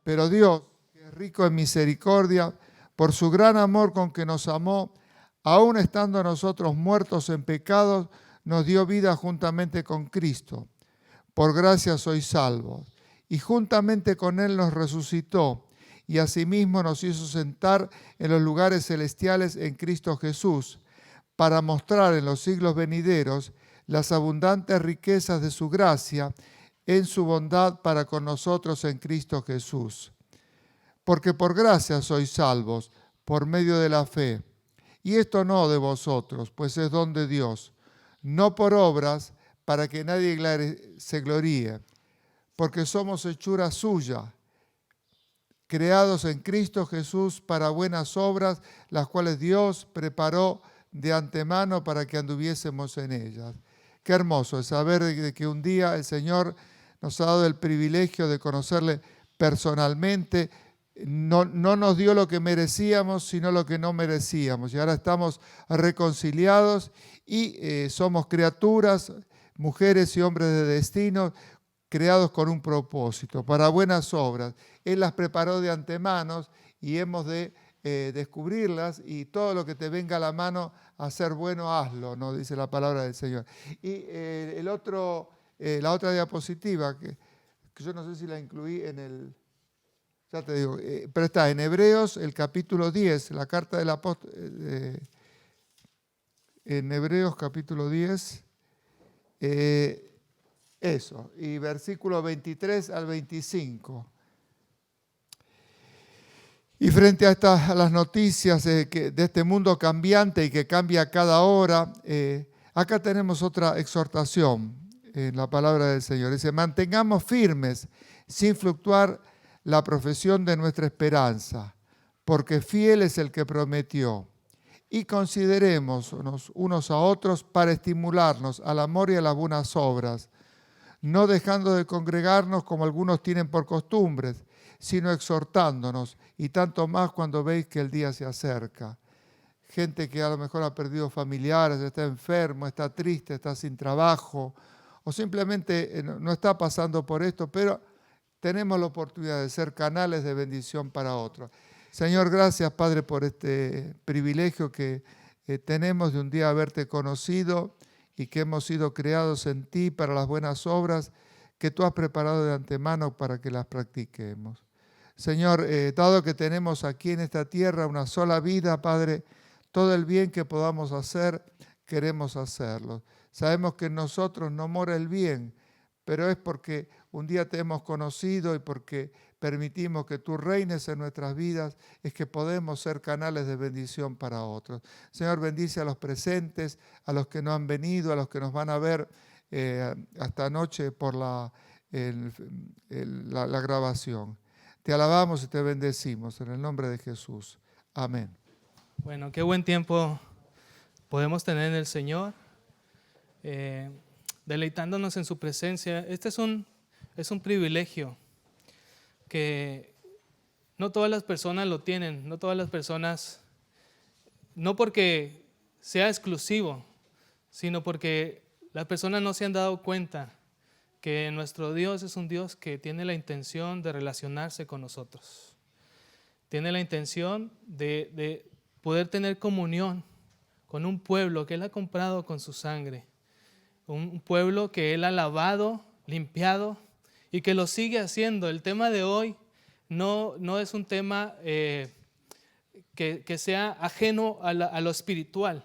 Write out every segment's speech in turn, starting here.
Pero Dios, que es rico en misericordia, por su gran amor con que nos amó, aun estando nosotros muertos en pecados, nos dio vida juntamente con Cristo. Por gracia sois salvos. Y juntamente con Él nos resucitó, y asimismo nos hizo sentar en los lugares celestiales en Cristo Jesús, para mostrar en los siglos venideros las abundantes riquezas de su gracia en su bondad para con nosotros en Cristo Jesús. Porque por gracia sois salvos, por medio de la fe. Y esto no de vosotros, pues es don de Dios, no por obras, para que nadie se gloríe, porque somos hechura suya, creados en Cristo Jesús para buenas obras, las cuales Dios preparó de antemano para que anduviésemos en ellas. Qué hermoso es saber de que un día el Señor nos ha dado el privilegio de conocerle personalmente. No nos dio lo que merecíamos, sino lo que no merecíamos. Y ahora estamos reconciliados y somos criaturas, mujeres y hombres de destino, creados con un propósito, para buenas obras. Él las preparó de antemano y hemos de descubrirlas, y todo lo que te venga a la mano a hacer bueno, hazlo, ¿no? Dice la palabra del Señor. Y la otra diapositiva, que yo no sé si la incluí en el... Ya te digo, pero está en Hebreos, el capítulo 10, la carta del apóstol, en Hebreos capítulo 10, eso, y versículos 23 al 25. Y frente a las noticias de este mundo cambiante y que cambia cada hora, acá tenemos otra exhortación en la palabra del Señor. Dice, mantengamos firmes, sin fluctuar, la profesión de nuestra esperanza, porque fiel es el que prometió. Y considerémonos unos a otros para estimularnos al amor y a las buenas obras, no dejando de congregarnos como algunos tienen por costumbres, sino exhortándonos, y tanto más cuando veis que el día se acerca. Gente que a lo mejor ha perdido familiares, está enfermo, está triste, está sin trabajo, o simplemente no está pasando por esto, pero tenemos la oportunidad de ser canales de bendición para otros. Señor, gracias, Padre, por este privilegio que tenemos de un día haberte conocido y que hemos sido creados en ti para las buenas obras que tú has preparado de antemano para que las practiquemos. Señor, dado que tenemos aquí en esta tierra una sola vida, Padre, todo el bien que podamos hacer, queremos hacerlo. Sabemos que en nosotros no mora el bien, pero es porque un día te hemos conocido y porque permitimos que tú reines en nuestras vidas, es que podemos ser canales de bendición para otros. Señor, bendice a los presentes, a los que no han venido, a los que nos van a ver hasta anoche por la grabación. Te alabamos y te bendecimos en el nombre de Jesús. Amén. Bueno, qué buen tiempo podemos tener en el Señor, deleitándonos en su presencia. Este es un privilegio que no todas las personas lo tienen, no todas las personas, no porque sea exclusivo, sino porque las personas no se han dado cuenta que nuestro Dios es un Dios que tiene la intención de relacionarse con nosotros. Tiene la intención de poder tener comunión con un pueblo que Él ha comprado con su sangre. Un pueblo que Él ha lavado, limpiado y que lo sigue haciendo. El tema de hoy no es un tema que sea ajeno a lo espiritual.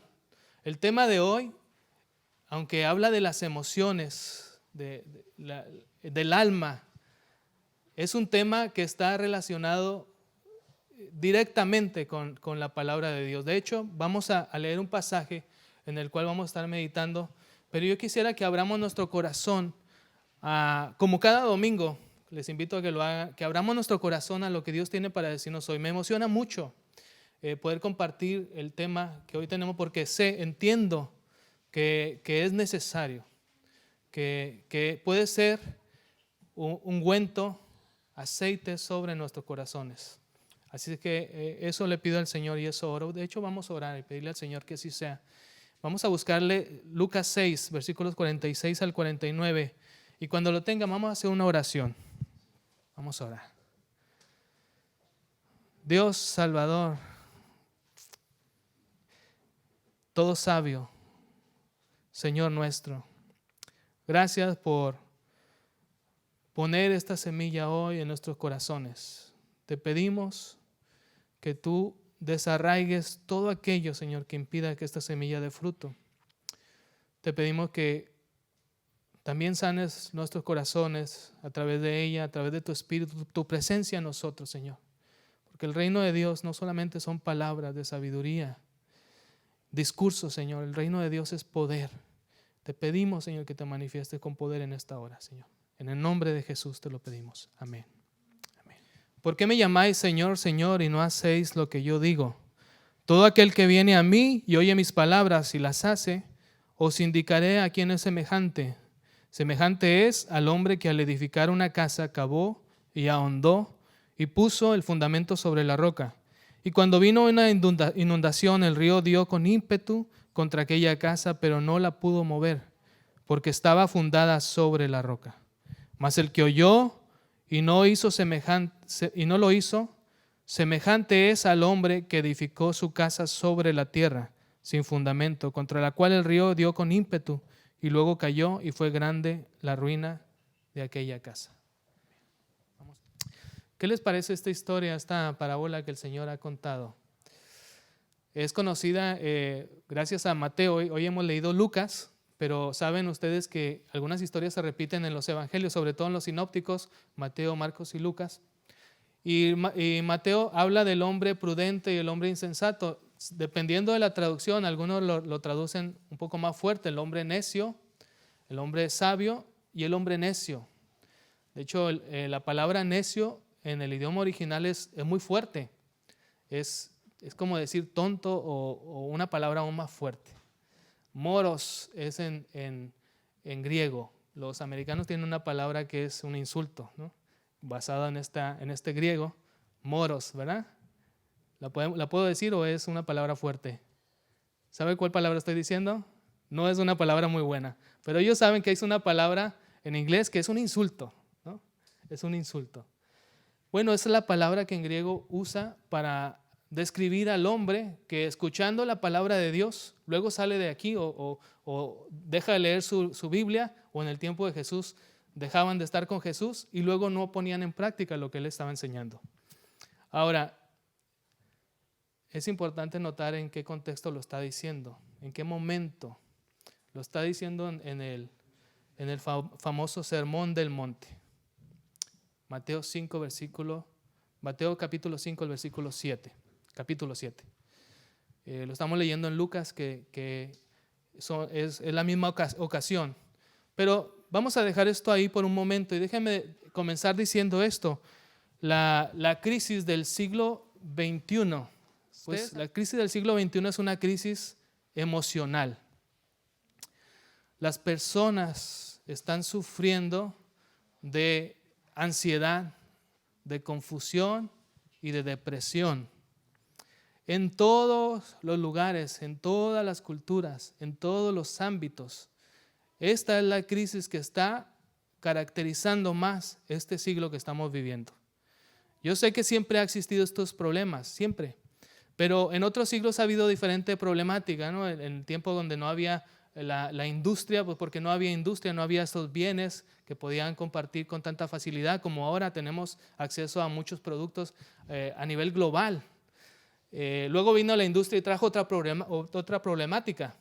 El tema de hoy, aunque habla de las emociones, del alma, es un tema que está relacionado directamente con la palabra de Dios. De hecho, vamos a leer un pasaje en el cual vamos a estar meditando, pero yo quisiera que abramos nuestro corazón, como cada domingo, les invito a que lo hagan, que abramos nuestro corazón a lo que Dios tiene para decirnos hoy. Me emociona mucho poder compartir el tema que hoy tenemos, porque entiendo que es necesario, que puede ser un ungüento, aceite sobre nuestros corazones. Así que eso le pido al Señor y eso oro. De hecho, vamos a orar y pedirle al Señor que así sea. Vamos a buscarle Lucas 6, versículos 46 al 49. Y cuando lo tengan, vamos a hacer una oración. Vamos a orar. Dios Salvador, todo sabio, Señor nuestro, gracias por poner esta semilla hoy en nuestros corazones. Te pedimos que tú desarraigues todo aquello, Señor, que impida que esta semilla dé fruto. Te pedimos que también sanes nuestros corazones a través de ella, a través de tu Espíritu, tu presencia en nosotros, Señor. Porque el reino de Dios no solamente son palabras de sabiduría, discursos, Señor. El reino de Dios es poder. Te pedimos, Señor, que te manifiestes con poder en esta hora, Señor. En el nombre de Jesús te lo pedimos. Amén. Amén. ¿Por qué me llamáis Señor, Señor, y no hacéis lo que yo digo? Todo aquel que viene a mí y oye mis palabras y las hace, os indicaré a quién es semejante. Semejante es al hombre que al edificar una casa cavó y ahondó y puso el fundamento sobre la roca. Y cuando vino una inundación, el río dio con ímpetu contra aquella casa, pero no la pudo mover, porque estaba fundada sobre la roca. Mas el que oyó y no lo hizo, semejante es al hombre que edificó su casa sobre la tierra, sin fundamento, contra la cual el río dio con ímpetu, y luego cayó, y fue grande la ruina de aquella casa. ¿Qué les parece esta historia, esta parábola que el Señor ha contado? Es conocida gracias a Mateo. Hoy hemos leído Lucas, pero saben ustedes que algunas historias se repiten en los evangelios, sobre todo en los sinópticos, Mateo, Marcos y Lucas. Y Mateo habla del hombre prudente y el hombre insensato. Dependiendo de la traducción, algunos lo traducen un poco más fuerte: el hombre necio, el hombre sabio y el hombre necio. De hecho, la palabra necio en el idioma original es muy fuerte. Es como decir tonto o una palabra aún más fuerte. Moros es en griego. Los americanos tienen una palabra que es un insulto, ¿no? Basada en este griego, moros, ¿verdad? ¿La puedo decir o es una palabra fuerte? ¿Sabe cuál palabra estoy diciendo? No es una palabra muy buena, pero ellos saben que es una palabra en inglés que es un insulto, ¿no? Es un insulto. Bueno, esa es la palabra que en griego usa para describir al hombre que, escuchando la palabra de Dios, luego sale de aquí o deja de leer su Biblia, o en el tiempo de Jesús dejaban de estar con Jesús y luego no ponían en práctica lo que él estaba enseñando. Ahora, es importante notar en qué contexto lo está diciendo, en qué momento. Lo está diciendo en el famoso Sermón del Monte. Mateo capítulo 5, el versículo 7. Capítulo 7. Lo estamos leyendo en Lucas, que es la misma ocasión. Pero vamos a dejar esto ahí por un momento y déjenme comenzar diciendo esto. La crisis del siglo XXI. Pues la crisis del siglo XXI es una crisis emocional. Las personas están sufriendo de ansiedad, de confusión y de depresión. En todos los lugares, en todas las culturas, en todos los ámbitos. Esta es la crisis que está caracterizando más este siglo que estamos viviendo. Yo sé que siempre ha existido estos problemas, siempre. Pero en otros siglos ha habido diferente problemática, ¿no? En el tiempo donde no había la industria, pues porque no había industria, no había estos bienes que podían compartir con tanta facilidad como ahora tenemos acceso a muchos productos a nivel global. Luego vino la industria y trajo otra problemática.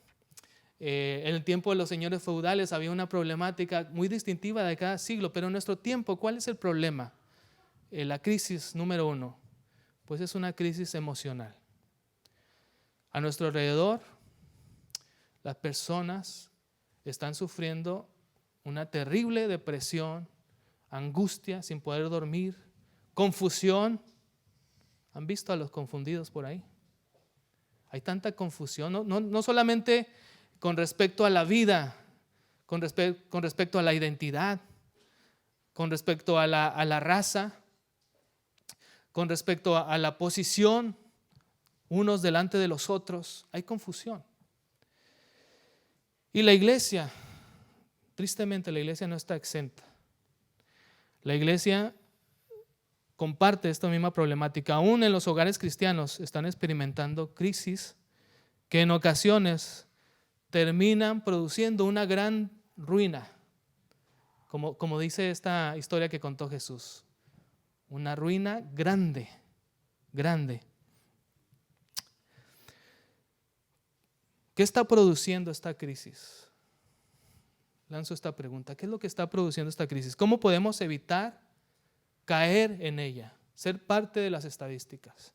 En el tiempo de los señores feudales había una problemática muy distintiva de cada siglo, pero en nuestro tiempo, ¿cuál es el problema? La crisis número 1, pues es una crisis emocional. A nuestro alrededor, las personas están sufriendo una terrible depresión, angustia, sin poder dormir, confusión. ¿Han visto a los confundidos por ahí? Hay tanta confusión, no solamente con respecto a la vida, con respecto a la identidad, con respecto a la raza, con respecto a la posición unos delante de los otros. Hay confusión. Y la iglesia, tristemente la iglesia no está exenta. La iglesia comparte esta misma problemática. Aún en los hogares cristianos están experimentando crisis que en ocasiones terminan produciendo una gran ruina, como dice esta historia que contó Jesús. Una ruina grande, grande. ¿Qué está produciendo esta crisis? Lanzo esta pregunta. ¿Qué es lo que está produciendo esta crisis? ¿Cómo podemos evitar caer en ella? Ser parte de las estadísticas.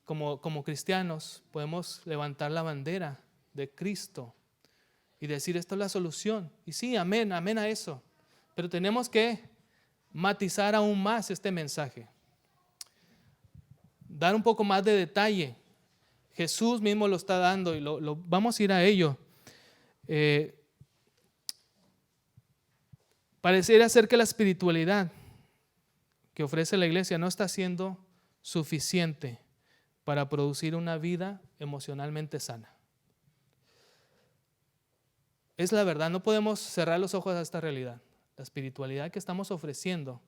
Como cristianos podemos levantar la bandera de Cristo y decir, esta es la solución. Y sí, amén, amén a eso. Pero tenemos que matizar aún más este mensaje. Dar un poco más de detalle. Jesús mismo lo está dando y vamos a ir a ello. Pareciera ser que la espiritualidad que ofrece la iglesia no está siendo suficiente para producir una vida emocionalmente sana. Es la verdad, no podemos cerrar los ojos a esta realidad. La espiritualidad que estamos ofreciendo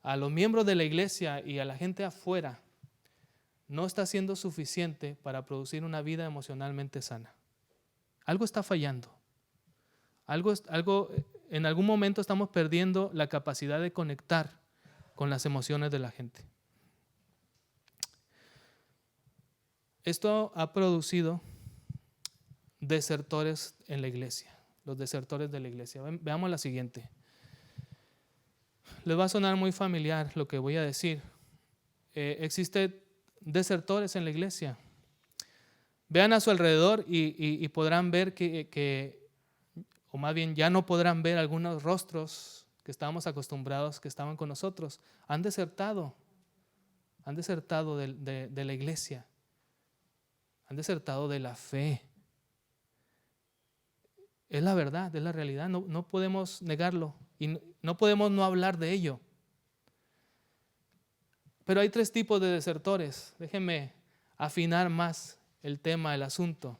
a los miembros de la iglesia y a la gente afuera no está siendo suficiente para producir una vida emocionalmente sana. Algo está fallando. En algún momento estamos perdiendo la capacidad de conectar con las emociones de la gente. Esto ha producido desertores en la iglesia, los desertores de la iglesia. Veamos la siguiente. Les va a sonar muy familiar lo que voy a decir. Existen desertores en la iglesia. Vean a su alrededor y podrán ver o más bien ya no podrán ver algunos rostros que estábamos acostumbrados, que estaban con nosotros. Han desertado de la iglesia. Han desertado de la fe. Es la verdad, es la realidad, no podemos negarlo y no podemos no hablar de ello. Pero hay 3 tipos de desertores. Déjenme afinar más el tema, el asunto.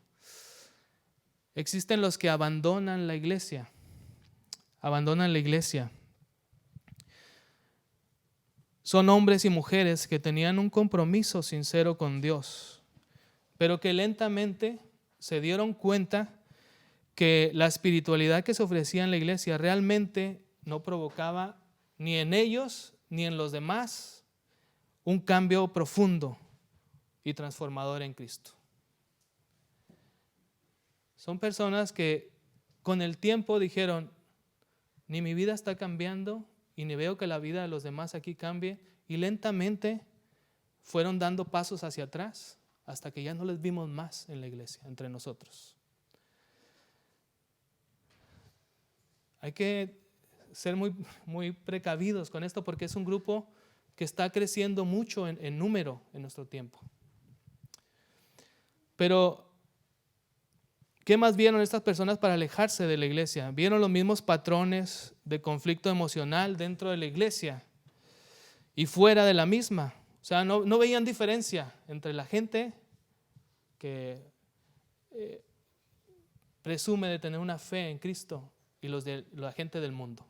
Existen los que abandonan la iglesia. Abandonan la iglesia. Son hombres y mujeres que tenían un compromiso sincero con Dios, pero que lentamente se dieron cuenta que la espiritualidad que se ofrecía en la iglesia realmente no provocaba ni en ellos ni en los demás un cambio profundo y transformador en Cristo. Son personas que con el tiempo dijeron, ni mi vida está cambiando y ni veo que la vida de los demás aquí cambie, y lentamente fueron dando pasos hacia atrás hasta que ya no les vimos más en la iglesia, entre nosotros. Hay que ser muy, muy precavidos con esto porque es un grupo que está creciendo mucho en número en nuestro tiempo. Pero, ¿qué más vieron estas personas para alejarse de la iglesia? Vieron los mismos patrones de conflicto emocional dentro de la iglesia y fuera de la misma. O sea, no veían diferencia entre la gente que presume de tener una fe en Cristo y los de la gente del mundo.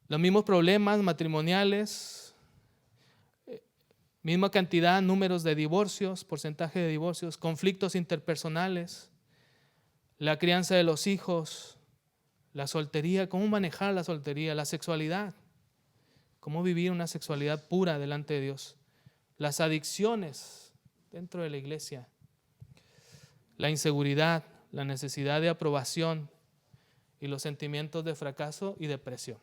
Los mismos problemas matrimoniales, misma cantidad, números de divorcios, porcentaje de divorcios, conflictos interpersonales, la crianza de los hijos, la soltería, cómo manejar la soltería, la sexualidad, cómo vivir una sexualidad pura delante de Dios, las adicciones dentro de la iglesia, la inseguridad, la necesidad de aprobación y los sentimientos de fracaso y depresión.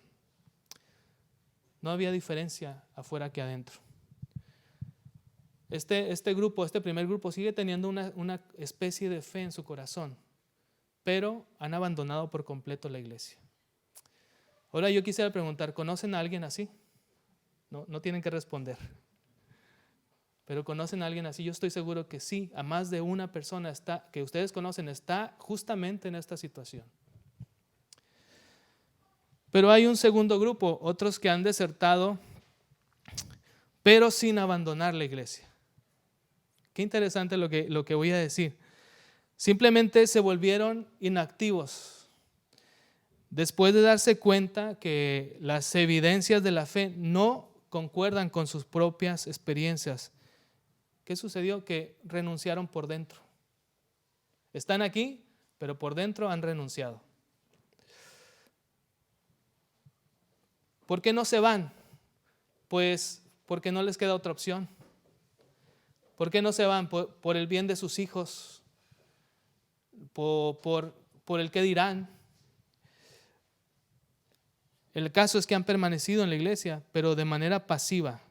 No había diferencia afuera que adentro. Este primer grupo sigue teniendo una especie de fe en su corazón, pero han abandonado por completo la iglesia. Ahora yo quisiera preguntar, ¿conocen a alguien así? No tienen que responder. Pero ¿conocen a alguien así? Yo estoy seguro que sí, a más de una persona que ustedes conocen está justamente en esta situación. Pero hay un segundo grupo, otros que han desertado, pero sin abandonar la iglesia. Qué interesante lo que voy a decir. Simplemente se volvieron inactivos. después de darse cuenta que las evidencias de la fe no concuerdan con sus propias experiencias, ¿qué sucedió? Que renunciaron por dentro. Están aquí, pero por dentro han renunciado. ¿Por qué no se van? Pues porque no les queda otra opción. ¿Por qué no se van? Por el bien de sus hijos, por el qué dirán. El caso es que han permanecido en la iglesia, pero de manera pasiva.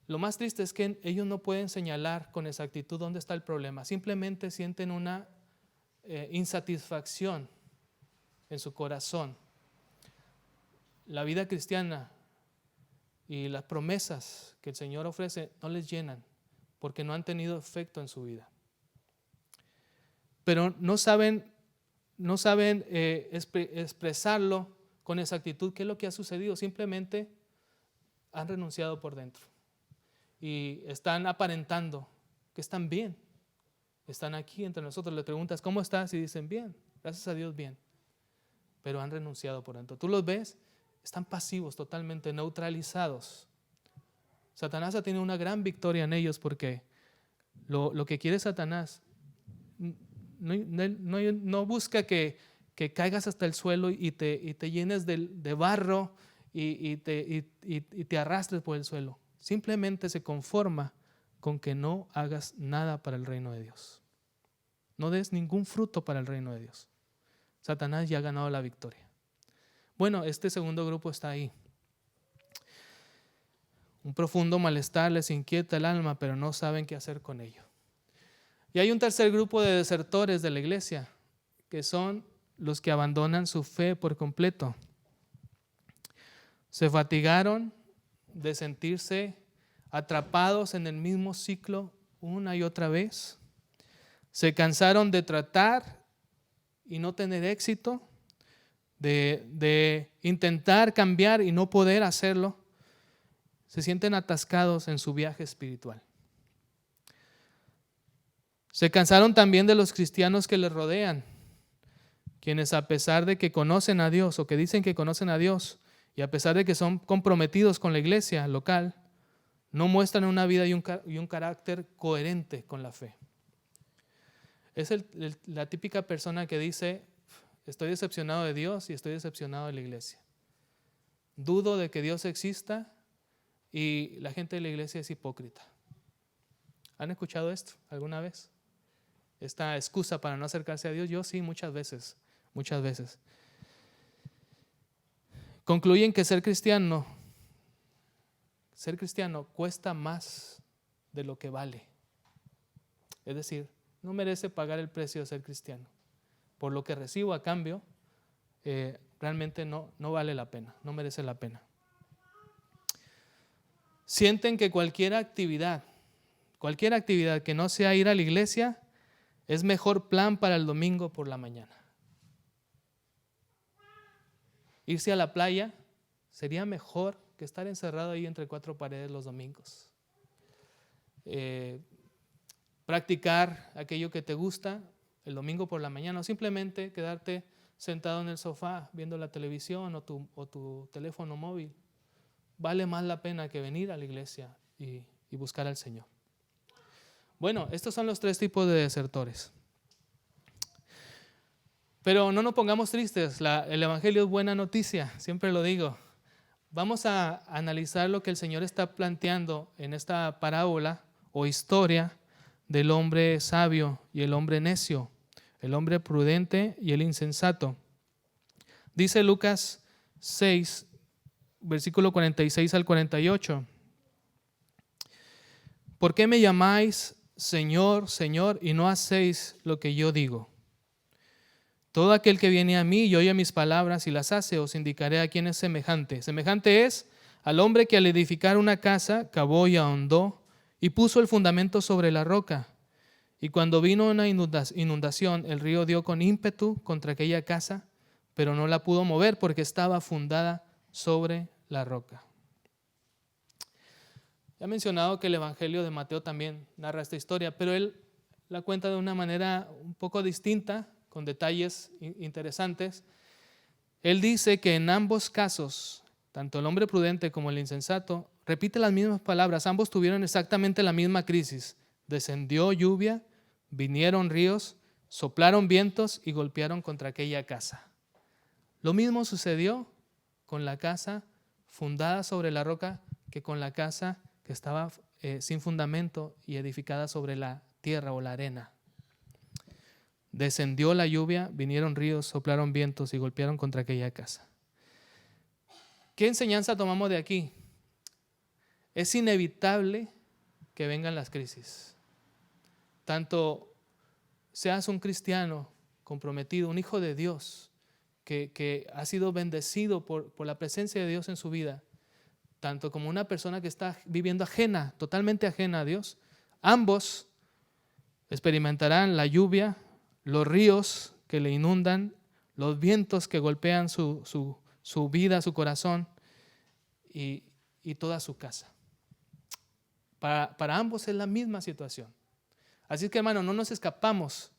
Lo más triste es que ellos no pueden señalar con exactitud dónde está el problema. Simplemente sienten una insatisfacción en su corazón. La vida cristiana y las promesas que el Señor ofrece no les llenan porque no han tenido efecto en su vida. Pero no saben expresarlo con exactitud qué es lo que ha sucedido. Simplemente han renunciado por dentro y están aparentando que están bien. Están aquí entre nosotros. Le preguntas, ¿cómo estás? Y dicen, bien, gracias a Dios, bien. Pero han renunciado por dentro. Tú los ves, están pasivos, totalmente neutralizados. Satanás ha tenido una gran victoria en ellos porque lo que quiere Satanás no busca que caigas hasta el suelo y te llenes de barro y te arrastres por el suelo. Simplemente se conforma con que no hagas nada para el reino de Dios. No des ningún fruto para el reino de Dios. Satanás ya ha ganado la victoria. Bueno, este segundo grupo está ahí. Un profundo malestar les inquieta el alma, pero no saben qué hacer con ello. Y hay un tercer grupo de desertores de la iglesia, que son los que abandonan su fe por completo. Se fatigaron de sentirse atrapados en el mismo ciclo una y otra vez. Se cansaron de tratar y no tener éxito, de intentar cambiar y no poder hacerlo. Se sienten atascados en su viaje espiritual. Se cansaron también de los cristianos que les rodean, quienes a pesar de que conocen a Dios o que dicen que conocen a Dios y a pesar de que son comprometidos con la iglesia local, no muestran una vida y un carácter coherente con la fe. Es la típica persona que dice, estoy decepcionado de Dios y estoy decepcionado de la iglesia. Dudo de que Dios exista y la gente de la iglesia es hipócrita. ¿Han escuchado esto alguna vez? Esta excusa para no acercarse a Dios. Yo sí, muchas veces. Concluyen que ser cristiano cuesta más de lo que vale. Es decir, no merece pagar el precio de ser cristiano. Por lo que recibo a cambio, realmente no vale la pena, no merece la pena. Sienten que cualquier actividad que no sea ir a la iglesia es mejor plan para el domingo por la mañana. Irse a la playa sería mejor que estar encerrado ahí entre cuatro paredes los domingos. Practicar aquello que te gusta el domingo por la mañana o simplemente quedarte sentado en el sofá viendo la televisión o tu teléfono móvil. Vale más la pena que venir a la iglesia y buscar al Señor. Bueno, estos son los tres tipos de desertores. Pero no nos pongamos tristes, el Evangelio es buena noticia, siempre lo digo. Vamos a analizar lo que el Señor está planteando en esta parábola o historia del hombre sabio y el hombre necio, el hombre prudente y el insensato. Dice Lucas 6, versículo 46 al 48. ¿Por qué me llamáis Señor, Señor, y no hacéis lo que yo digo? Todo aquel que viene a mí y oye mis palabras y las hace, os indicaré a quién es semejante. Semejante es al hombre que al edificar una casa cavó y ahondó y puso el fundamento sobre la roca. Y cuando vino una inundación, el río dio con ímpetu contra aquella casa, pero no la pudo mover porque estaba fundada sobre la roca. Ya he mencionado que el Evangelio de Mateo también narra esta historia, pero él la cuenta de una manera un poco distinta, con detalles interesantes. Él dice que en ambos casos, tanto el hombre prudente como el insensato, repite las mismas palabras, ambos tuvieron exactamente la misma crisis. Descendió lluvia, vinieron ríos, soplaron vientos y golpearon contra aquella casa. Lo mismo sucedió con la casa fundada sobre la roca que con la casa que estaba sin fundamento y edificada sobre la tierra o la arena. Descendió la lluvia, vinieron ríos, soplaron vientos y golpearon contra aquella casa. ¿Qué enseñanza tomamos de aquí? Es inevitable que vengan las crisis. Tanto seas un cristiano comprometido, un hijo de Dios, que ha sido bendecido por la presencia de Dios en su vida, tanto como una persona que está viviendo ajena, totalmente ajena a Dios, ambos experimentarán la lluvia, los ríos que le inundan, los vientos que golpean su vida, su corazón y toda su casa. Para ambos es la misma situación. Así que, hermano, no nos escapamos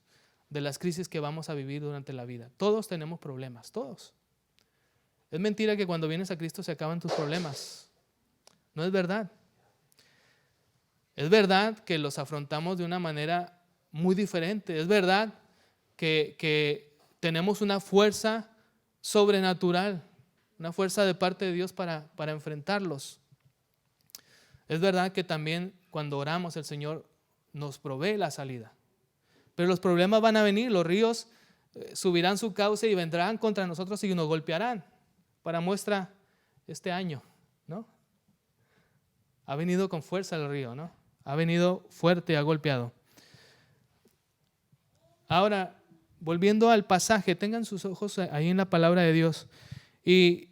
de las crisis que vamos a vivir durante la vida. Todos tenemos problemas, todos. Es mentira que cuando vienes a Cristo se acaban tus problemas. No es verdad. Es verdad que los afrontamos de una manera muy diferente. Es verdad que tenemos una fuerza sobrenatural, una fuerza de parte de Dios para enfrentarlos. Es verdad que también cuando oramos el Señor nos provee la salida. Pero los problemas van a venir, los ríos subirán su cauce y vendrán contra nosotros y nos golpearán. Para muestra este año, ¿no? Ha venido con fuerza el río, ¿no? Ha venido fuerte, ha golpeado. Ahora, volviendo al pasaje, tengan sus ojos ahí en la palabra de Dios y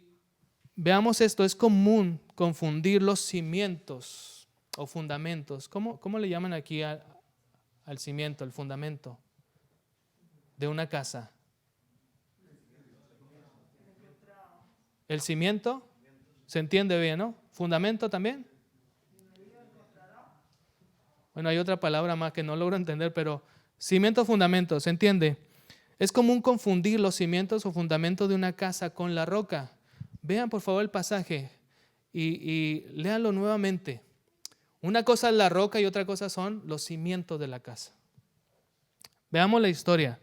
veamos esto. Es común confundir los cimientos o fundamentos. ¿Cómo le llaman aquí al cimiento, el fundamento de una casa? El cimiento, se entiende bien, ¿no? Fundamento también. Bueno, hay otra palabra más que no logro entender, pero cimiento, fundamento, ¿se entiende? Es común confundir los cimientos o fundamentos de una casa con la roca. Vean por favor el pasaje y léanlo nuevamente. Una cosa es la roca y otra cosa son los cimientos de la casa. Veamos la historia.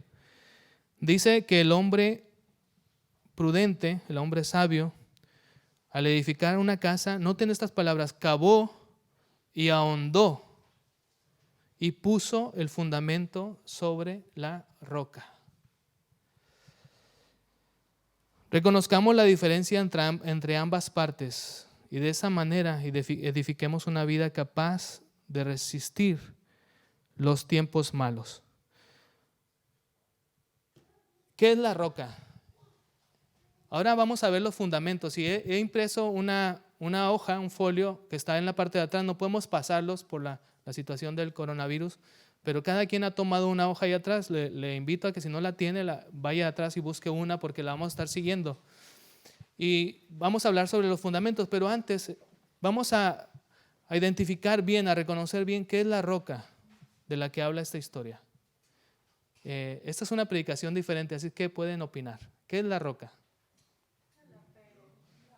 Dice que el hombre prudente, el hombre sabio, al edificar una casa, noten estas palabras, cavó y ahondó y puso el fundamento sobre la roca. Reconozcamos la diferencia entre ambas partes y de esa manera edifiquemos una vida capaz de resistir los tiempos malos. ¿Qué es la roca? Ahora vamos a ver los fundamentos. Y he impreso una hoja, un folio que está en la parte de atrás. No podemos pasarlos por la situación del coronavirus, pero cada quien ha tomado una hoja ahí atrás. Le invito a que si no la tiene, vaya atrás y busque una porque la vamos a estar siguiendo. Y vamos a hablar sobre los fundamentos, pero antes vamos a identificar bien, a reconocer bien qué es la roca de la que habla esta historia. Esta es una predicación diferente, así que pueden opinar. ¿Qué es la roca?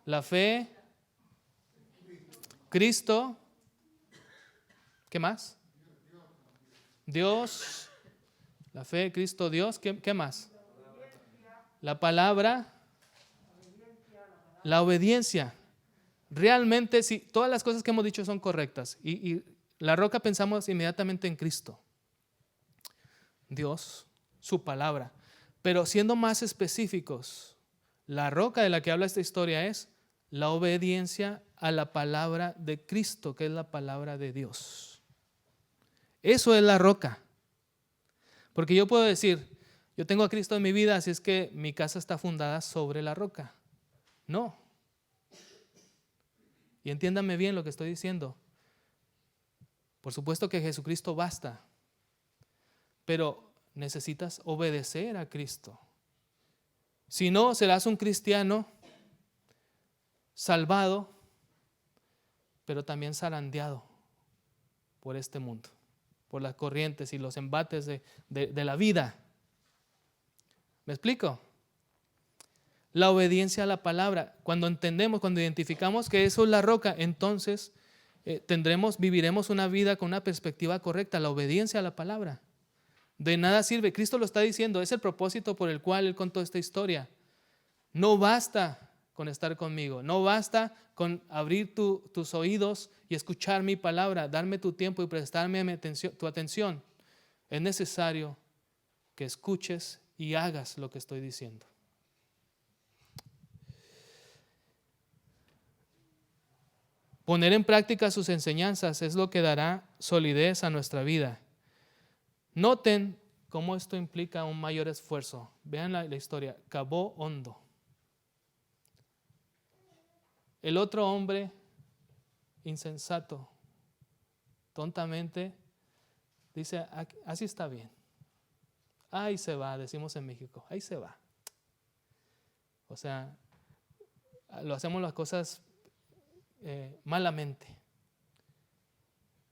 La fe, Cristo, ¿qué más? Dios, la fe, Cristo, Dios, ¿qué más? La palabra, la obediencia. Realmente, sí, todas las cosas que hemos dicho son correctas. Y la roca pensamos inmediatamente en Cristo, Dios, su palabra. Pero siendo más específicos, la roca de la que habla esta historia es la obediencia a la palabra de Cristo, que es la palabra de Dios. Eso es la roca. Porque yo puedo decir, yo tengo a Cristo en mi vida, así es que mi casa está fundada sobre la roca. No. Y entiéndanme bien lo que estoy diciendo. Por supuesto que Jesucristo basta, pero necesitas obedecer a Cristo. Si no, serás un cristiano salvado, pero también zarandeado por este mundo, por las corrientes y los embates de la vida. ¿Me explico? La obediencia a la palabra. Cuando entendemos, cuando identificamos que eso es la roca, entonces viviremos una vida con una perspectiva correcta, la obediencia a la palabra. De nada sirve, Cristo lo está diciendo, es el propósito por el cual Él contó esta historia. No basta con estar conmigo, no basta con abrir tus oídos y escuchar mi palabra, darme tu tiempo y prestarme tu atención. Es necesario que escuches y hagas lo que estoy diciendo. Poner en práctica sus enseñanzas es lo que dará solidez a nuestra vida. Noten cómo esto implica un mayor esfuerzo. Vean la historia. Cavó hondo. El otro hombre, insensato, tontamente, dice, así está bien. Ahí se va, decimos en México, ahí se va. O sea, lo hacemos las cosas malamente.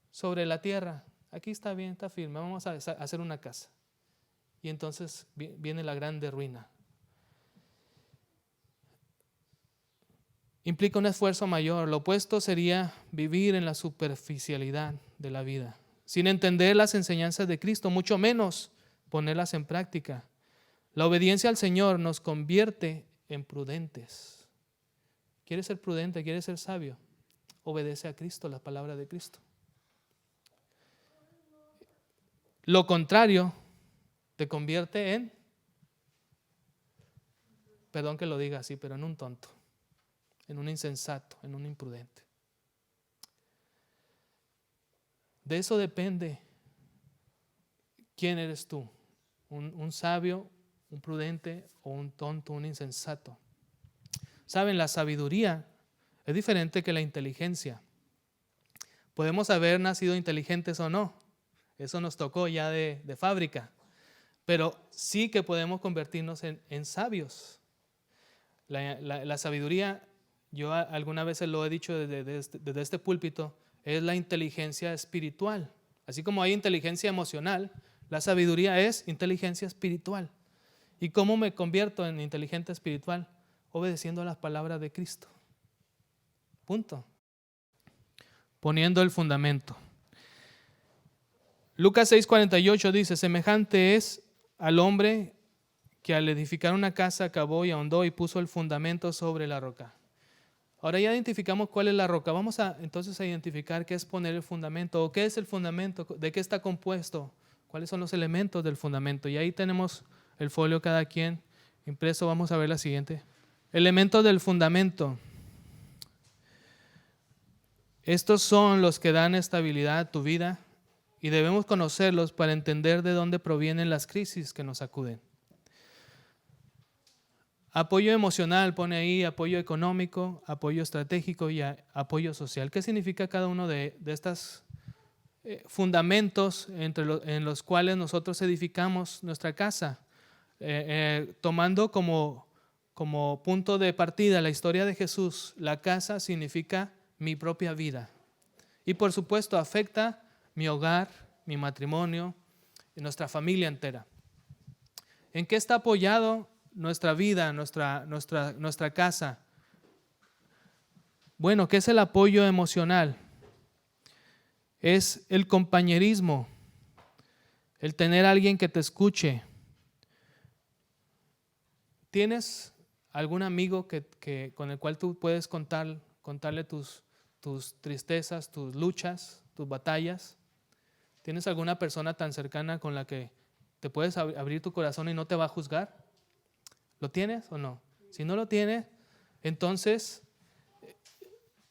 Sobre la tierra, aquí está bien, está firme, vamos a hacer una casa. Y entonces viene la grande ruina. Implica un esfuerzo mayor. Lo opuesto sería vivir en la superficialidad de la vida, sin entender las enseñanzas de Cristo, mucho menos ponerlas en práctica. La obediencia al Señor nos convierte en prudentes. ¿Quieres ser prudente? ¿Quieres ser sabio? Obedece a Cristo, la palabra de Cristo. Lo contrario te convierte en, perdón que lo diga así, pero en un tonto, en un insensato, en un imprudente. De eso depende quién eres tú, un sabio, un prudente o un tonto, un insensato. Saben, la sabiduría es diferente que la inteligencia. Podemos haber nacido inteligentes o no, eso nos tocó ya de fábrica, pero sí que podemos convertirnos en sabios. La sabiduría, yo alguna vez lo he dicho desde este púlpito, es la inteligencia espiritual. Así como hay inteligencia emocional, la sabiduría es inteligencia espiritual. ¿Y cómo me convierto en inteligente espiritual? Obedeciendo a las palabras de Cristo. Punto. Poniendo el fundamento. Lucas 6:48 dice, semejante es al hombre que al edificar una casa cavó y ahondó y puso el fundamento sobre la roca. Ahora ya identificamos cuál es la roca. Vamos entonces a identificar qué es poner el fundamento o qué es el fundamento, de qué está compuesto, cuáles son los elementos del fundamento. Y ahí tenemos el folio cada quien impreso. Vamos a ver la siguiente. Elementos del fundamento. Estos son los que dan estabilidad a tu vida y debemos conocerlos para entender de dónde provienen las crisis que nos acuden. Apoyo emocional, pone ahí apoyo económico, apoyo estratégico y apoyo social. ¿Qué significa cada uno de estos fundamentos en los cuales nosotros edificamos nuestra casa? Tomando como punto de partida la historia de Jesús, la casa significa mi propia vida. Y por supuesto afecta mi hogar, mi matrimonio y nuestra familia entera. ¿En qué está apoyado nuestra vida, nuestra casa? Bueno, ¿qué es el apoyo emocional? Es el compañerismo, el tener a alguien que te escuche. ¿Tienes algún amigo con el cual tú puedes contarle tus tristezas, tus luchas, tus batallas? ¿Tienes alguna persona tan cercana con la que te puedes abrir tu corazón y no te va a juzgar? ¿Lo tienes o no? Si no lo tienes, entonces,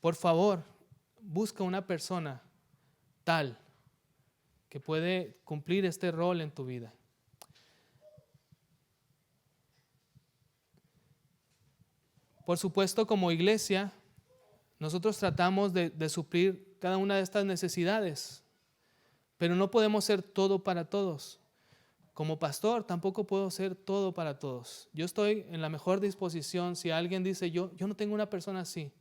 por favor, busca una persona tal que puede cumplir este rol en tu vida. Por supuesto, como iglesia, nosotros tratamos de suplir cada una de estas necesidades, pero no podemos ser todo para todos. Como pastor tampoco puedo ser todo para todos. Yo estoy en la mejor disposición si alguien dice yo no tengo una persona así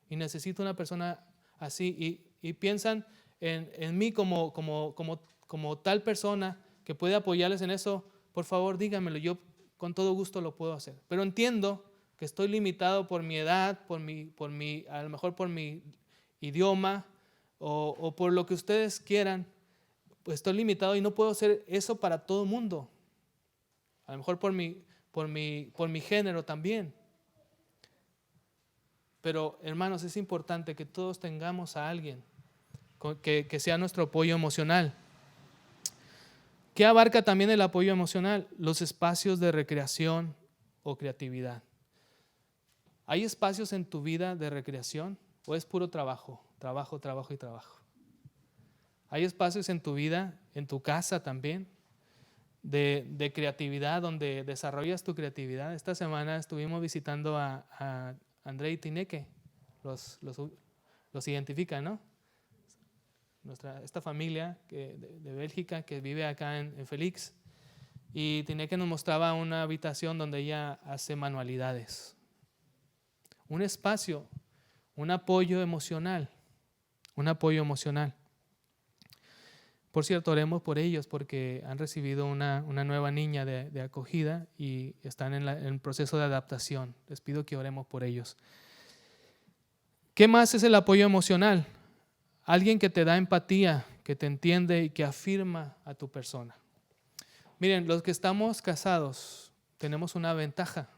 y necesito una persona así y piensan en mí como tal persona que puede apoyarles en eso, por favor díganmelo. Yo con todo gusto lo puedo hacer. Pero entiendo que estoy limitado por mi edad, a lo mejor por mi idioma o por lo que ustedes quieran. Pues estoy limitado y no puedo hacer eso para todo el mundo. A lo mejor por mi género también. Pero hermanos, es importante que todos tengamos a alguien que sea nuestro apoyo emocional. ¿Qué abarca también el apoyo emocional? Los espacios de recreación o creatividad. ¿Hay espacios en tu vida de recreación o es puro trabajo, trabajo, trabajo y trabajo? ¿Hay espacios en tu vida, en tu casa también, de creatividad, donde desarrollas tu creatividad? Esta semana estuvimos visitando a André y Tineque, los identifican, ¿no? Esta familia de Bélgica que vive acá en Félix, y Tineque nos mostraba una habitación donde ella hace manualidades. Un espacio, un apoyo emocional, un apoyo emocional. Por cierto, oremos por ellos porque han recibido una nueva niña de acogida y están en el proceso de adaptación. Les pido que oremos por ellos. ¿Qué más es el apoyo emocional? Alguien que te da empatía, que te entiende y que afirma a tu persona. Miren, los que estamos casados tenemos una ventaja,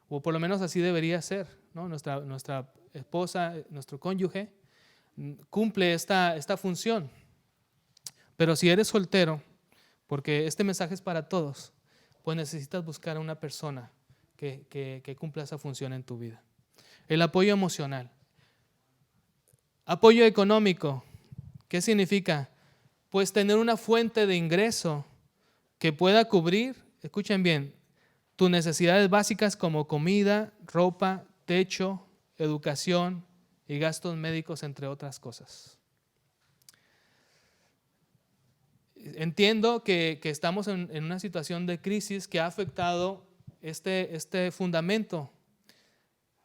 o por lo menos así debería ser, ¿no? Nuestra esposa, nuestro cónyuge, cumple esta función. Pero si eres soltero, porque este mensaje es para todos, pues necesitas buscar a una persona que cumpla esa función en tu vida. El apoyo emocional. Apoyo económico. ¿Qué significa? Pues tener una fuente de ingreso que pueda cubrir, escuchen bien, tus necesidades básicas como comida, ropa, techo, educación y gastos médicos, entre otras cosas. Entiendo que estamos en una situación de crisis que ha afectado este fundamento.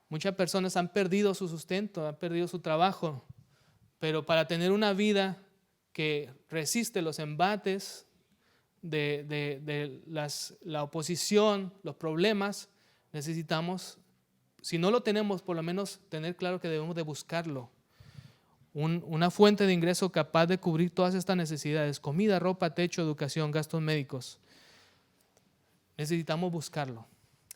Muchas personas han perdido su sustento, han perdido su trabajo, pero para tener una vida que resiste los embates de la oposición, los problemas, necesitamos, si no lo tenemos, por lo menos tener claro que debemos de buscarlo. Una fuente de ingreso capaz de cubrir todas estas necesidades: comida, ropa, techo, educación, gastos médicos. Necesitamos buscarlo.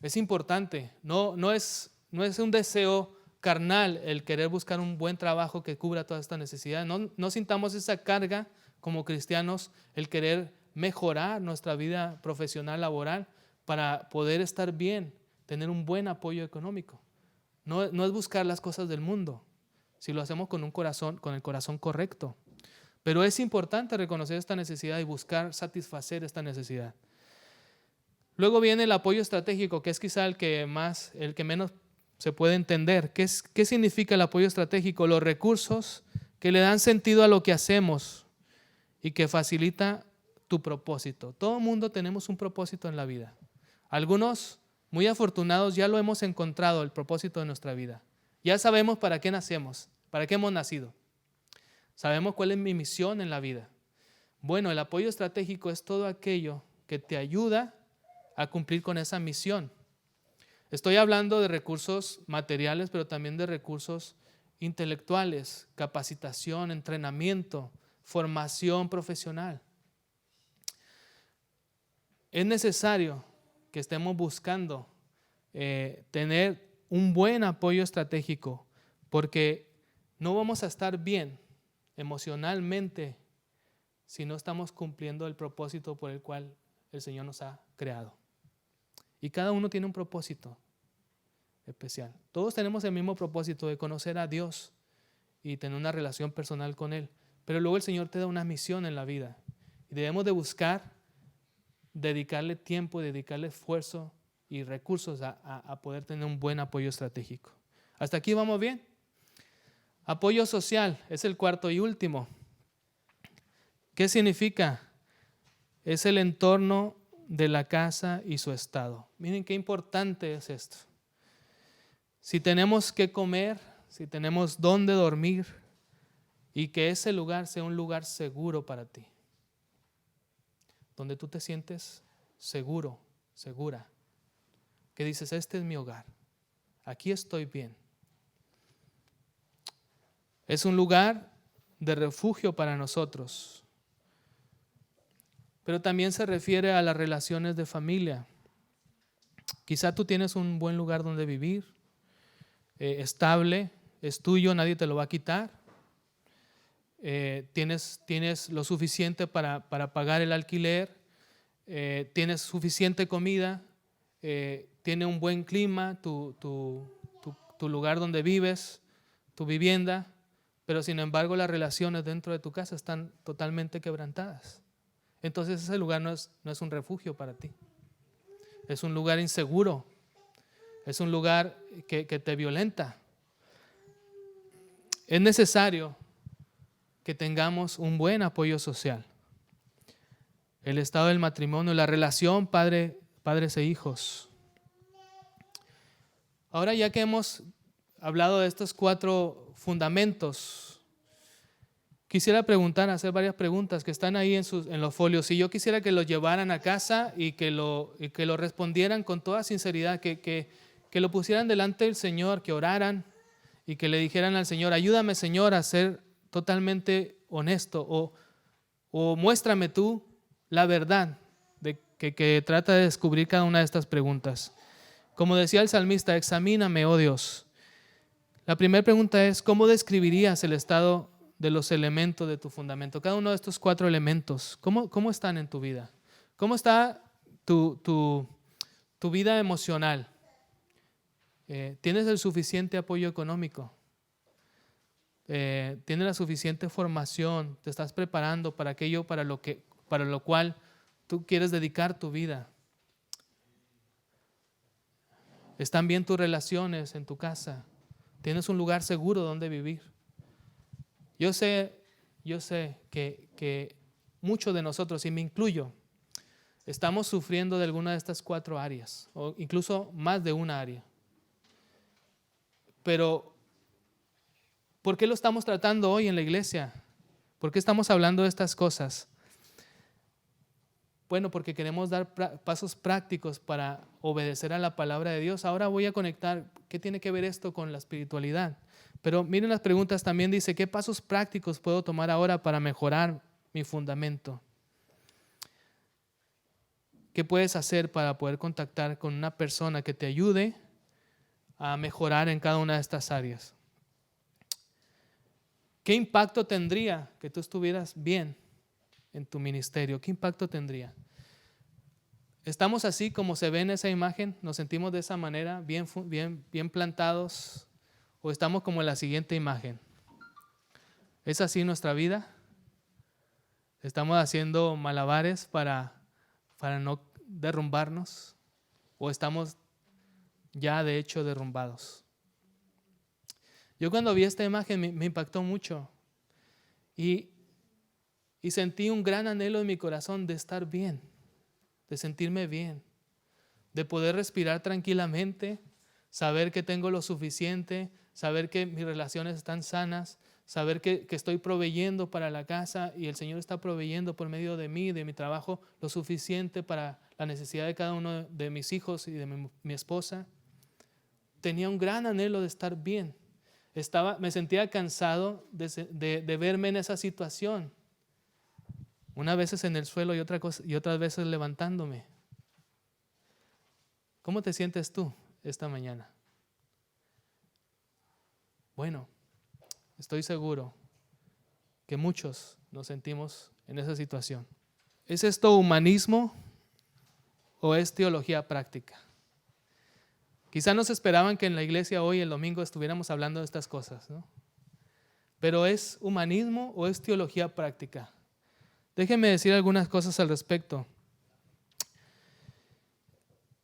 Es importante, no es un deseo carnal el querer buscar un buen trabajo que cubra todas estas necesidades. No sintamos esa carga como cristianos, el querer mejorar nuestra vida profesional, laboral, para poder estar bien, tener un buen apoyo económico. No es buscar las cosas del mundo, si lo hacemos con el corazón correcto. Pero es importante reconocer esta necesidad y buscar satisfacer esta necesidad. Luego viene el apoyo estratégico, que es quizá el que menos se puede entender. ¿Qué significa el apoyo estratégico? Los recursos que le dan sentido a lo que hacemos y que facilita tu propósito. Todo el mundo tenemos un propósito en la vida. Algunos, muy afortunados, ya lo hemos encontrado, el propósito de nuestra vida. Ya sabemos para qué nacemos, para qué hemos nacido. Sabemos cuál es mi misión en la vida. Bueno, el apoyo estratégico es todo aquello que te ayuda a cumplir con esa misión. Estoy hablando de recursos materiales, pero también de recursos intelectuales, capacitación, entrenamiento, formación profesional. Es necesario que estemos buscando tener un buen apoyo estratégico, porque no vamos a estar bien emocionalmente si no estamos cumpliendo el propósito por el cual el Señor nos ha creado. Y cada uno tiene un propósito especial. Todos tenemos el mismo propósito de conocer a Dios y tener una relación personal con Él. Pero luego el Señor te da una misión en la vida. Y debemos de buscar dedicarle tiempo, dedicarle esfuerzo y recursos a poder tener un buen apoyo estratégico. ¿Hasta aquí vamos bien? Apoyo social es el cuarto y último. ¿Qué significa? Es el entorno de la casa y su estado. Miren qué importante es esto. Si tenemos que comer, si tenemos dónde dormir, y que ese lugar sea un lugar seguro para ti, donde tú te sientes seguro, segura, que dices, este es mi hogar, aquí estoy bien. Es un lugar de refugio para nosotros, pero también se refiere a las relaciones de familia. Quizá tú tienes un buen lugar donde vivir, estable, es tuyo, nadie te lo va a quitar. Tienes lo suficiente para pagar el alquiler, tienes suficiente comida, tiene un buen clima, tu lugar donde vives, tu vivienda, pero sin embargo las relaciones dentro de tu casa están totalmente quebrantadas. Entonces ese lugar no es un refugio para ti. Es un lugar inseguro, es un lugar que te violenta. Es necesario que tengamos un buen apoyo social. El estado del matrimonio, la relación padres e hijos. Ahora, ya que hemos hablado de estos 4 fundamentos, quisiera hacer varias preguntas que están ahí en los folios. Si yo quisiera que los llevaran a casa y que lo respondieran con toda sinceridad, que lo pusieran delante del Señor, que oraran y que le dijeran al Señor, ayúdame, Señor, a ser totalmente honesto, o muéstrame tú la verdad que trata de descubrir cada una de estas preguntas. Como decía el salmista, examíname, oh Dios. La primera pregunta es, ¿cómo describirías el estado de los elementos de tu fundamento? Cada uno de estos 4 elementos, ¿cómo están en tu vida? ¿Cómo está tu vida emocional? ¿Tienes el suficiente apoyo económico? ¿Tienes la suficiente formación? ¿Te estás preparando para aquello para lo cual tú quieres dedicar tu vida? ¿Están bien tus relaciones en tu casa? ¿Tienes un lugar seguro donde vivir? Yo sé que muchos de nosotros, y me incluyo, estamos sufriendo de alguna de estas 4 áreas, o incluso más de una área. Pero, ¿por qué lo estamos tratando hoy en la iglesia? ¿Por qué estamos hablando de estas cosas? Bueno, porque queremos dar pasos prácticos para obedecer a la palabra de Dios. Ahora voy a conectar, ¿qué tiene que ver esto con la espiritualidad? Pero miren las preguntas, también dice, ¿qué pasos prácticos puedo tomar ahora para mejorar mi fundamento? ¿Qué puedes hacer para poder contactar con una persona que te ayude a mejorar en cada una de estas áreas? ¿Qué impacto tendría que tú estuvieras bien en tu ministerio? ¿Qué impacto tendría? ¿Estamos así como se ve en esa imagen? ¿Nos sentimos de esa manera, bien plantados? ¿O estamos como en la siguiente imagen? ¿Es así nuestra vida? ¿Estamos haciendo malabares para no derrumbarnos? ¿O estamos ya de hecho derrumbados? Yo cuando vi esta imagen me impactó mucho y sentí un gran anhelo en mi corazón de estar bien, de sentirme bien, de poder respirar tranquilamente, saber que tengo lo suficiente, saber que mis relaciones están sanas, saber que estoy proveyendo para la casa y el Señor está proveyendo por medio de mí, de mi trabajo, lo suficiente para la necesidad de cada uno de mis hijos y de mi esposa. Tenía un gran anhelo de estar bien. Me sentía cansado de verme en esa situación. Unas veces en el suelo y otras veces levantándome. ¿Cómo te sientes tú esta mañana? Bueno, estoy seguro que muchos nos sentimos en esa situación. ¿Es esto humanismo o es teología práctica? Quizá no se esperaban que en la iglesia hoy, el domingo, estuviéramos hablando de estas cosas, ¿no? Pero ¿es humanismo o es teología práctica? Déjenme decir algunas cosas al respecto.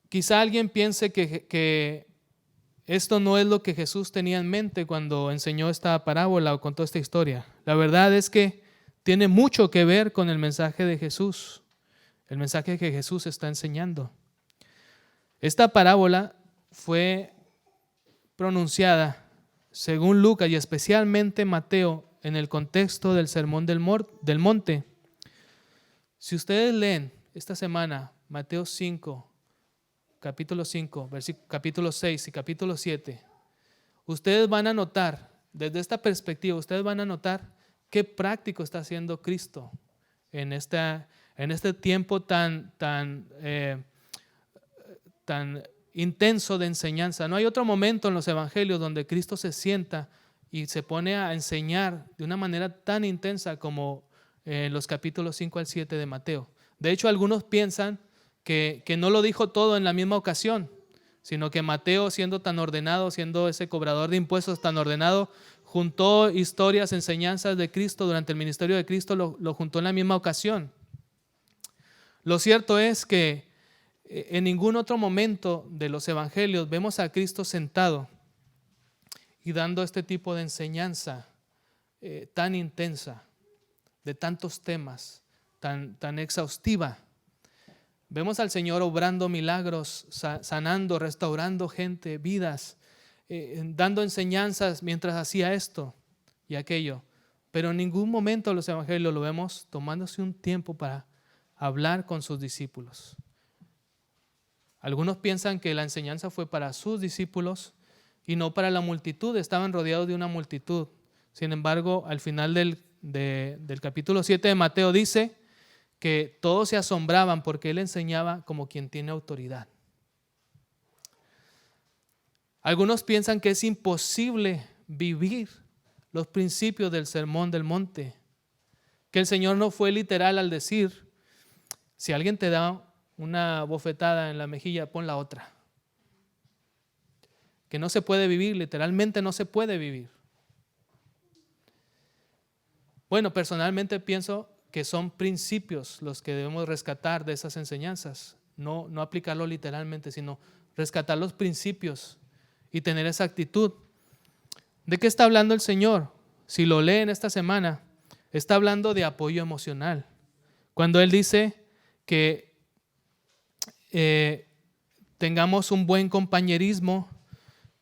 Quizá alguien piense que esto no es lo que Jesús tenía en mente cuando enseñó esta parábola o contó esta historia. La verdad es que tiene mucho que ver con el mensaje de Jesús, el mensaje que Jesús está enseñando. Esta parábola fue pronunciada, según Lucas y especialmente Mateo, en el contexto del Sermón del Monte. Si ustedes leen esta semana Mateo 5, capítulo 5, capítulo 6 y capítulo 7, ustedes van a notar, desde esta perspectiva, ustedes van a notar qué práctico está haciendo Cristo en este tiempo tan intenso de enseñanza. No hay otro momento en los evangelios donde Cristo se sienta y se pone a enseñar de una manera tan intensa como en los capítulos 5 al 7 de Mateo. De hecho, algunos piensan que no lo dijo todo en la misma ocasión, sino que Mateo, siendo tan ordenado, siendo ese cobrador de impuestos tan ordenado, juntó historias, enseñanzas de Cristo durante el ministerio de Cristo, lo juntó en la misma ocasión. Lo cierto es que en ningún otro momento de los evangelios vemos a Cristo sentado y dando este tipo de enseñanza tan intensa, de tantos temas, tan exhaustiva. Vemos al Señor obrando milagros, sanando, restaurando gente, vidas, dando enseñanzas mientras hacía esto y aquello. Pero en ningún momento de los evangelios lo vemos tomándose un tiempo para hablar con sus discípulos. Algunos piensan que la enseñanza fue para sus discípulos y no para la multitud. Estaban rodeados de una multitud. Sin embargo, al final del capítulo 7 de Mateo dice que todos se asombraban porque él enseñaba como quien tiene autoridad. Algunos piensan que es imposible vivir los principios del Sermón del Monte, que el Señor no fue literal al decir, si alguien te da una bofetada en la mejilla, pon la otra. Que no se puede vivir, literalmente no se puede vivir. Bueno, personalmente pienso que son principios los que debemos rescatar de esas enseñanzas, no aplicarlo literalmente, sino rescatar los principios y tener esa actitud. ¿De qué está hablando el Señor? Si lo leen esta semana, está hablando de apoyo emocional. Cuando Él dice que tengamos un buen compañerismo,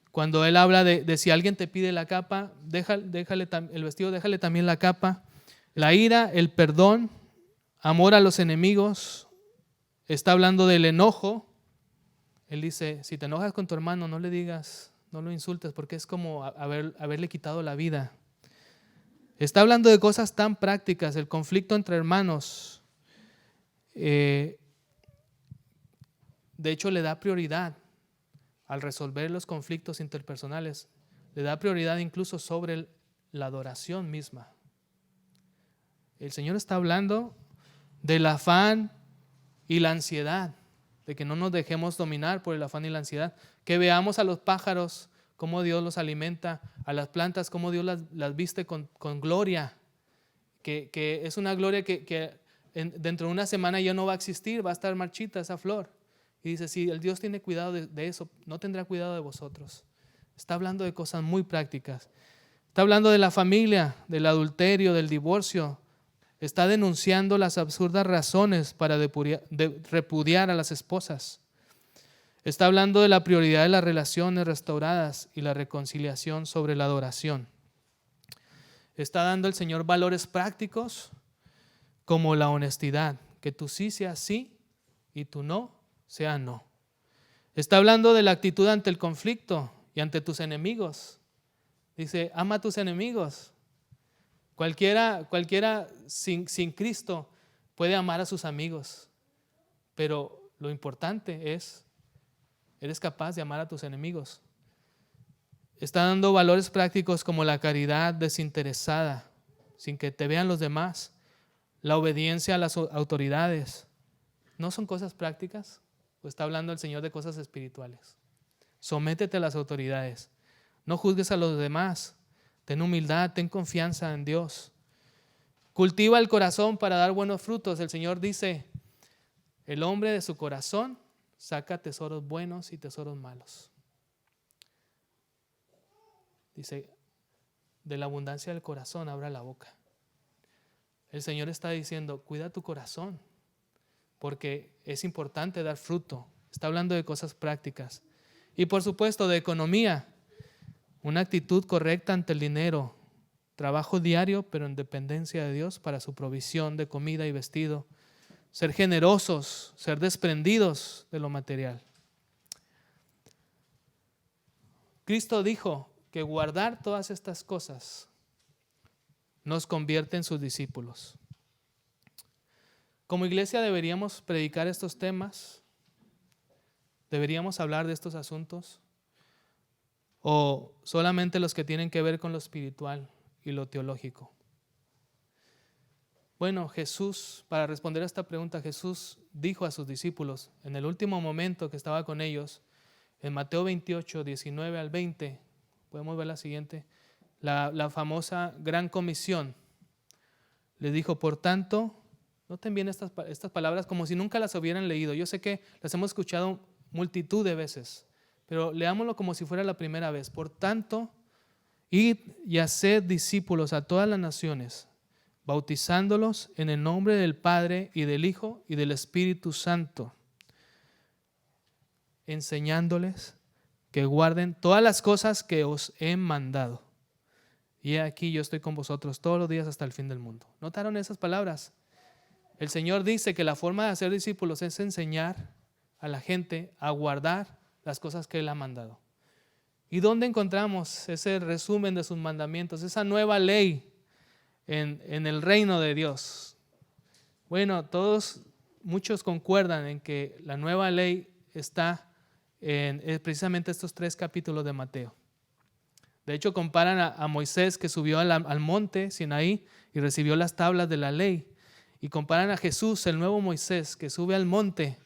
cuando Él habla de si alguien te pide la capa, déjale el vestido, déjale también la capa. La ira, el perdón, amor a los enemigos, está hablando del enojo. Él dice, si te enojas con tu hermano, no le digas, no lo insultes, porque es como haberle quitado la vida. Está hablando de cosas tan prácticas, el conflicto entre hermanos. De hecho, le da prioridad al resolver los conflictos interpersonales. Le da prioridad incluso sobre la adoración misma. El Señor está hablando del afán y la ansiedad, de que no nos dejemos dominar por el afán y la ansiedad, que veamos a los pájaros cómo Dios los alimenta, a las plantas cómo Dios las viste con gloria, que es una gloria que dentro de una semana ya no va a existir, va a estar marchita esa flor. Y dice, si el Dios tiene cuidado de eso, no tendrá cuidado de vosotros. Está hablando de cosas muy prácticas. Está hablando de la familia, del adulterio, del divorcio. Está denunciando las absurdas razones para repudiar a las esposas. Está hablando de la prioridad de las relaciones restauradas y la reconciliación sobre la adoración. Está dando el Señor valores prácticos como la honestidad, que tu sí sea sí y tu no sea no. Está hablando de la actitud ante el conflicto y ante tus enemigos. Dice, ama a tus enemigos. Cualquiera sin Cristo puede amar a sus amigos, pero lo importante es, eres capaz de amar a tus enemigos. Está dando valores prácticos como la caridad desinteresada, sin que te vean los demás, la obediencia a las autoridades. ¿No son cosas prácticas? ¿O está hablando el Señor de cosas espirituales? Sométete a las autoridades. No juzgues a los demás. Ten humildad, ten confianza en Dios. Cultiva el corazón para dar buenos frutos. El Señor dice, el hombre de su corazón saca tesoros buenos y tesoros malos. Dice, de la abundancia del corazón abra la boca. El Señor está diciendo, cuida tu corazón, porque es importante dar fruto. Está hablando de cosas prácticas. Y por supuesto de economía. Una actitud correcta ante el dinero, trabajo diario pero en dependencia de Dios para su provisión de comida y vestido, ser generosos, ser desprendidos de lo material. Cristo dijo que guardar todas estas cosas nos convierte en sus discípulos. Como iglesia deberíamos predicar estos temas, deberíamos hablar de estos asuntos, o solamente los que tienen que ver con lo espiritual y lo teológico. Bueno, Jesús, para responder a esta pregunta, Jesús dijo a sus discípulos en el último momento que estaba con ellos, en Mateo 28, 19 al 20, podemos ver la siguiente, la famosa gran comisión. Les dijo, por tanto, noten bien estas palabras como si nunca las hubieran leído. Yo sé que las hemos escuchado multitud de veces, pero leámoslo como si fuera la primera vez. Por tanto, id y haced discípulos a todas las naciones, bautizándolos en el nombre del Padre y del Hijo y del Espíritu Santo, enseñándoles que guarden todas las cosas que os he mandado. Y aquí yo estoy con vosotros todos los días hasta el fin del mundo. ¿Notaron esas palabras? El Señor dice que la forma de hacer discípulos es enseñar a la gente a guardar las cosas que Él ha mandado. ¿Y dónde encontramos ese resumen de sus mandamientos, esa nueva ley en el reino de Dios? Bueno, muchos concuerdan en que la nueva ley está en precisamente estos 3 capítulos de Mateo. De hecho, comparan a Moisés que subió al monte Sinaí y recibió las tablas de la ley. Y comparan a Jesús, el nuevo Moisés, que sube al monte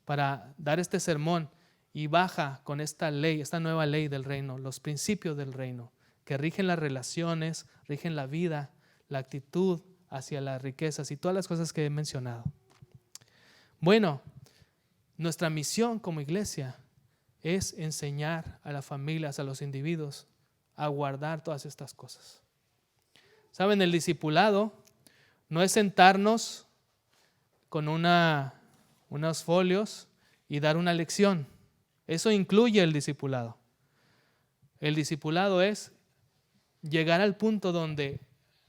para dar este sermón y baja con esta ley, esta nueva ley del reino, los principios del reino, que rigen las relaciones, rigen la vida, la actitud hacia las riquezas y todas las cosas que he mencionado. Bueno, nuestra misión como iglesia es enseñar a las familias, a los individuos, a guardar todas estas cosas. ¿Saben? El discipulado no es sentarnos con unos folios y dar una lección. Eso incluye el discipulado. El discipulado es llegar al punto donde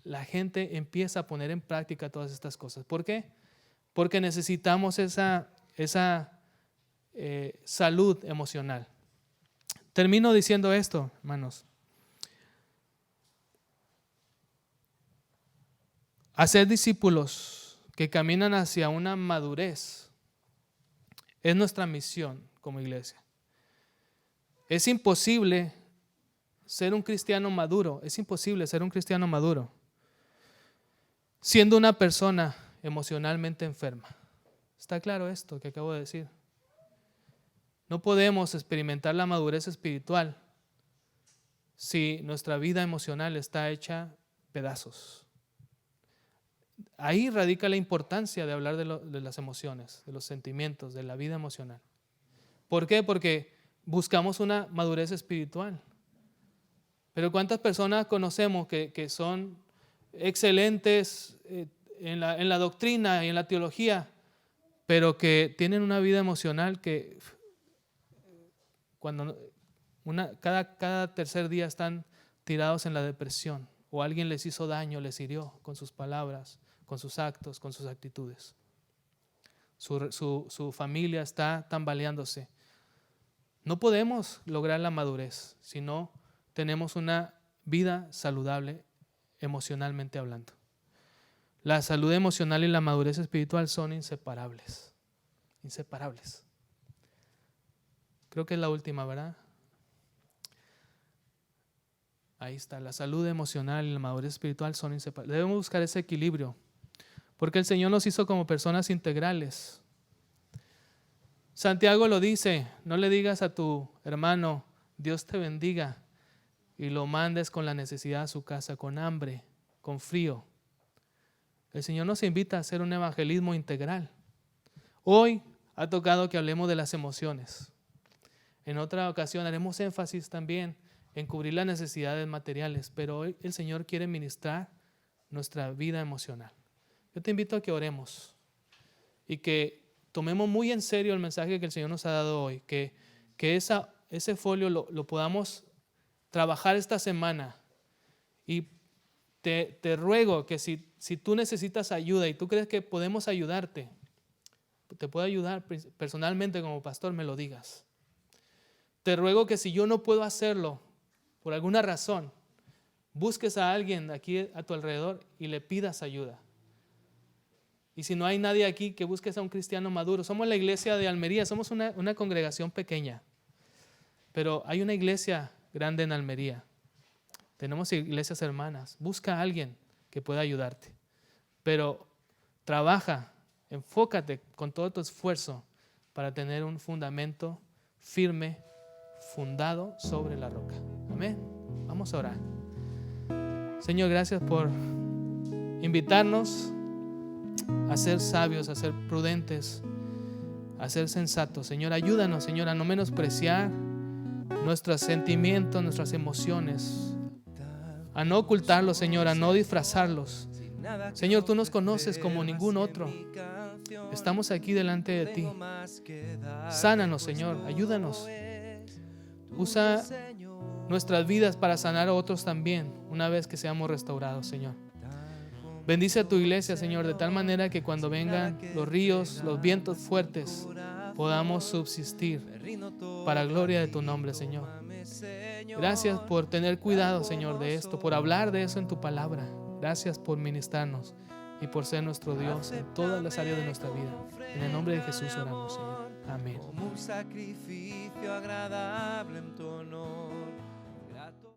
la gente empieza a poner en práctica todas estas cosas. ¿Por qué? Porque necesitamos esa salud emocional. Termino diciendo esto, hermanos. Hacer discípulos que caminan hacia una madurez es nuestra misión como iglesia. Es imposible ser un cristiano maduro, siendo una persona emocionalmente enferma. ¿Está claro esto que acabo de decir? No podemos experimentar la madurez espiritual si nuestra vida emocional está hecha pedazos. Ahí radica la importancia de hablar de las emociones, de los sentimientos, de la vida emocional. ¿Por qué? Porque buscamos una madurez espiritual. Pero ¿cuántas personas conocemos que son excelentes en la doctrina y en la teología, pero que tienen una vida emocional que cada tercer día están tirados en la depresión, o alguien les hizo daño, les hirió con sus palabras, con sus actos, con sus actitudes? Su familia está tambaleándose. No podemos lograr la madurez si no tenemos una vida saludable emocionalmente hablando. La salud emocional y la madurez espiritual son inseparables. Inseparables. Creo que es la última, ¿verdad? Ahí está, la salud emocional y la madurez espiritual son inseparables. Debemos buscar ese equilibrio, porque el Señor nos hizo como personas integrales. Santiago lo dice, no le digas a tu hermano, Dios te bendiga, y lo mandes con la necesidad a su casa, con hambre, con frío. El Señor nos invita a hacer un evangelismo integral. Hoy ha tocado que hablemos de las emociones. En otra ocasión haremos énfasis también en cubrir las necesidades materiales, pero hoy el Señor quiere ministrar nuestra vida emocional. Yo te invito a que oremos y que tomemos muy en serio el mensaje que el Señor nos ha dado hoy, que ese folio lo podamos trabajar esta semana. Y te ruego que si tú necesitas ayuda y tú crees que podemos ayudarte, te puedo ayudar personalmente como pastor, me lo digas. te ruego que si yo no puedo hacerlo, por alguna razón, busques a alguien aquí a tu alrededor y le pidas ayuda. Y si no hay nadie aquí, que busques a un cristiano maduro. Somos la iglesia de Almería, somos una congregación pequeña, pero hay una iglesia grande en Almería. Tenemos iglesias hermanas. Busca a alguien que pueda ayudarte. Pero trabaja, enfócate con todo tu esfuerzo para tener un fundamento firme, fundado sobre la roca. Amén. Vamos a orar. Señor, gracias por invitarnos a ser sabios, a ser prudentes, a ser sensatos. Señor, ayúdanos, Señor, a no menospreciar nuestros sentimientos, nuestras emociones, a no ocultarlos, Señor, a no disfrazarlos. Señor, tú nos conoces como ningún otro. Estamos aquí delante de ti. Sánanos, Señor, ayúdanos. Usa nuestras vidas para sanar a otros también, una vez que seamos restaurados, Señor. Bendice a tu iglesia, Señor, de tal manera que cuando vengan los ríos, los vientos fuertes, podamos subsistir para gloria de tu nombre, Señor. Gracias por tener cuidado, Señor, de esto, por hablar de eso en tu palabra. Gracias por ministrarnos y por ser nuestro Dios en todas las áreas de nuestra vida. En el nombre de Jesús oramos, Señor. Amén. Como un sacrificio agradable en tu honor.